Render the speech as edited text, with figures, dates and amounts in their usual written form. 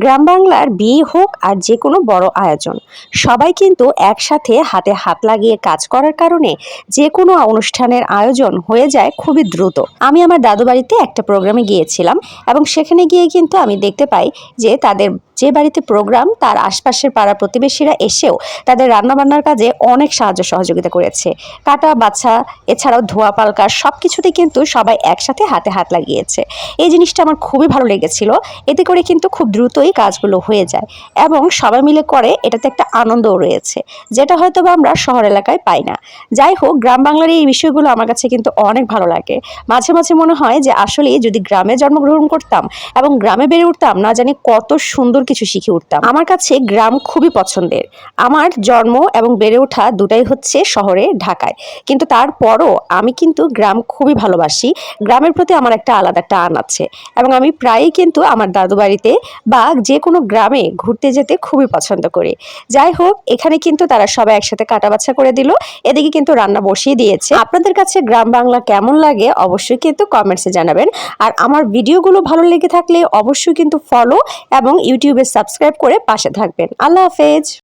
গ্রাম বাংলার বিয়ে হোক আর যে কোনো বড় আয়োজন, সবাই কিন্তু একসাথে হাতে হাত লাগিয়ে কাজ করার কারণে যে কোনো অনুষ্ঠানের আয়োজন হয়ে যায় খুবই দ্রুত। আমি আমার দাদু বাড়িতে একটা প্রোগ্রামে গিয়েছিলাম এবং সেখানে গিয়ে কিন্তু আমি দেখতে পাই যে তাদের যে বাড়িতে প্রোগ্রাম তার আশপাশের পাড়া প্রতিবেশীরা এসেও তাদের রান্নাবান্নার কাজে অনেক সাহায্য সহযোগিতা করেছে। কাটা বাছা এছাড়াও ধোয়া পালকা সব কিছুতে কিন্তু সবাই একসাথে হাতে হাত লাগিয়েছে। এই জিনিসটা আমার খুবই ভালো লেগেছিল। এতে করে কিন্তু খুব দ্রুতই কাজগুলো হয়ে যায় এবং সবাই মিলে করে, এটাতে একটা আনন্দও রয়েছে যেটা হয়তো বা আমরা শহর এলাকায় পাই না। যাই হোক, গ্রাম বাংলার এই বিষয়গুলো আমার কাছে কিন্তু অনেক ভালো লাগে। মাঝে মাঝে মনে হয় যে আসলে যদি গ্রামে জন্মগ্রহণ করতাম এবং গ্রামে বেড়ে উঠতাম, না জানি কত সুন্দর কিছু শিখে উঠতাম। আমার কাছে গ্রাম খুবই পছন্দের। আমার জন্ম এবং বেড়ে ওঠা দুটাই হচ্ছে শহরে, ঢাকায়, কিন্তু তারপরও আমি কিন্তু গ্রাম খুবই ভালোবাসি। গ্রামের প্রতি আমার একটা আলাদা টান আছে এবং আমি প্রায়ই কিন্তু আমার দাদু বাড়িতে বা যে কোনো গ্রামে ঘুরতে যেতে খুবই পছন্দ করি। যাই হোক, এখানে কিন্তু তারা সবাই একসাথে কাটা বাছা করে দিল, এদিকে কিন্তু রান্না বসিয়ে দিয়েছে। আপনাদের কাছে গ্রাম বাংলা কেমন লাগে অবশ্যই কিন্তু কমেন্টসে জানাবেন। আর আমার ভিডিওগুলো ভালো লেগে থাকলে অবশ্যই কিন্তু ফলো এবং ইউটিউবে সাবস্ক্রাইব করে পাশে থাকবেন। আল্লাহ হাফেজ।